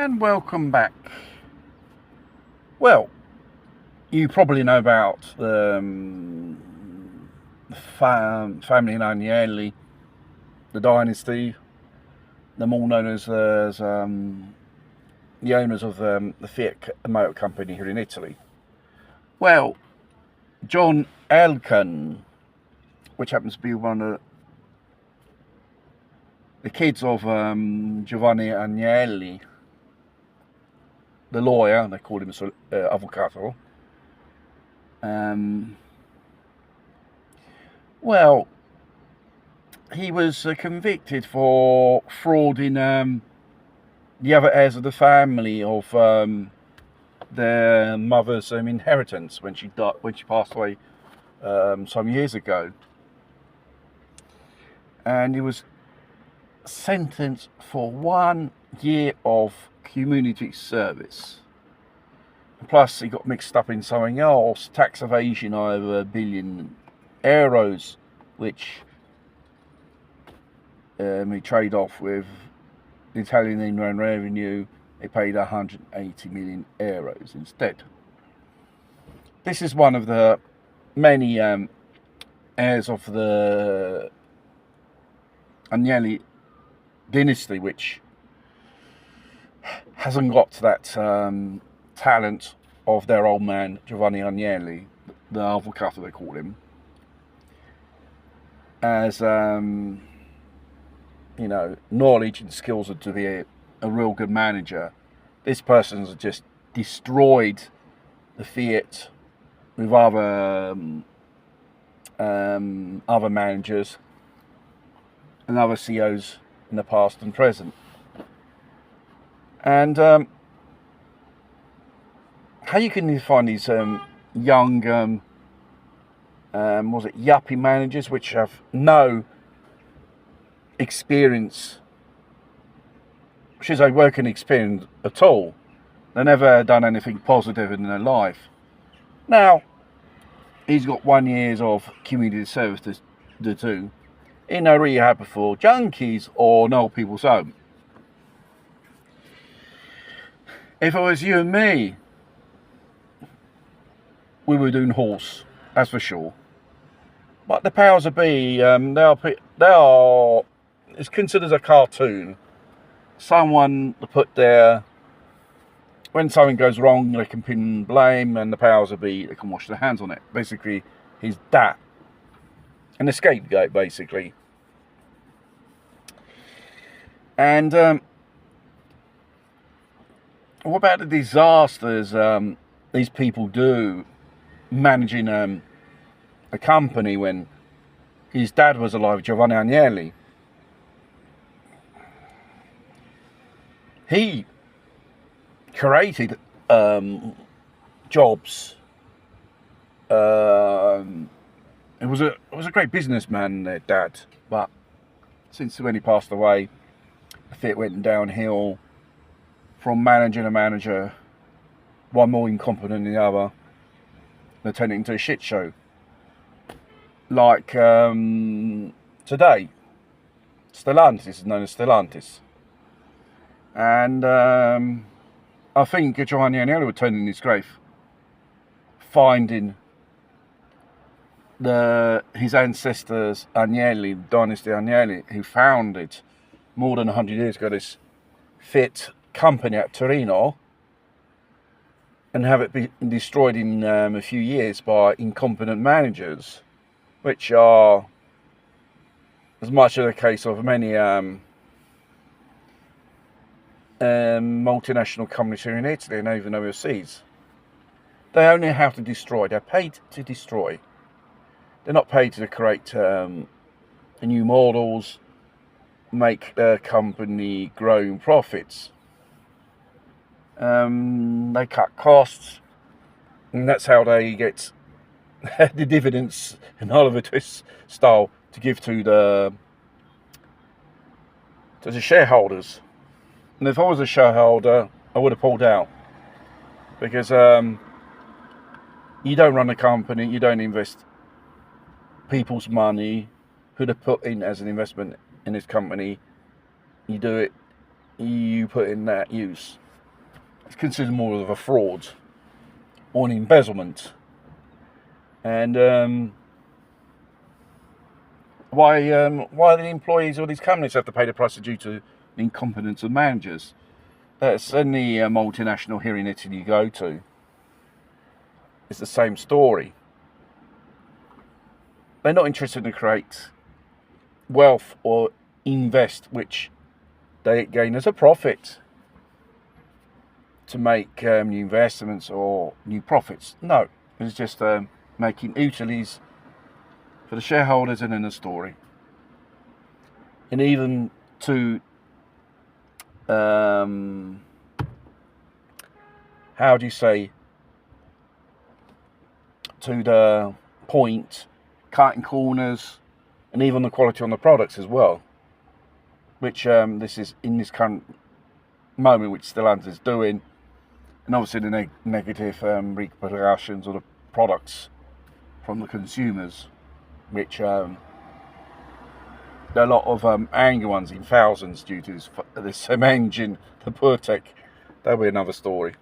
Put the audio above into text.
And welcome back. Well, you probably know about the family in Agnelli, the dynasty, them all known as the owners of the Fiat motor company here in Italy. Well, Jon Jon, which happens to be one of the kids of Giovanni Agnelli, the lawyer, they called him avvocato. Well, he was convicted for frauding the other heirs of the family of their mother's inheritance when she passed away some years ago, and he was sentenced for 1 year of community service. Plus, he got mixed up in something else, tax evasion over €1 billion, which he trade off with the Italian Inland Revenue. They paid €180 million instead. This is one of the many heirs of the Agnelli dynasty which hasn't got that talent of their old man Giovanni Agnelli, the avvocato they call him, as knowledge and skills to be a real good manager. This person's just destroyed the Fiat with other managers and other CEOs in the past and present. And how you can find these young yuppie managers which have no experience, working experience at all. They've never done anything positive in their life. Now, he's got 1 year of community service to do in a rehab for junkies or an old people's home. If it was you and me, we were doing horse, that's for sure. But the powers that be, they are. It's considered a cartoon. Someone to put there. When something goes wrong, they can pin blame, and the powers that be, they can wash their hands on it. Basically, he's that. An scapegoat, basically. And what about the disasters these people do managing a company when his dad was alive, Giovanni Agnelli? He created jobs. It was a great businessman, their dad, but since when he passed away, the Fiat went downhill from manager to manager, one more incompetent than the other. They're turning into a shit show. Like today, Stellantis is known as Stellantis. And I think Giovanni Agnelli would turn in his grave, finding his ancestors Agnelli, dynasty Agnelli, who founded more than 100 years ago this Fiat company at Torino, and have it be destroyed in a few years by incompetent managers, which are as much of the case of many multinational companies here in Italy and even overseas. They only have to destroy. They're paid to destroy. They're not paid to create new models, make their company grow in profits. They cut costs, and that's how they get the dividends in Oliver Twist style to give to the shareholders. And if I was a shareholder, I would have pulled out, because you don't run a company, you don't invest people's money who they put in as an investment in this company. You do it, you put in that use. it's considered more of a fraud or an embezzlement. And why the employees of these companies have to pay the price due to the incompetence of managers? That's any multinational here in Italy you go to. It's the same story. They're not interested to create wealth or invest, which they gain as a profit to make new investments or new profits. No, it's just making utilities for the shareholders and in the story. And even to how do you say, to the point, cutting corners, and even the quality on the products as well, which this is in this current moment, which Stellantis is doing, and obviously the negative repercussions of the products from the consumers, which there are a lot of angry ones in thousands due to this engine, the Purtec. That'll be another story.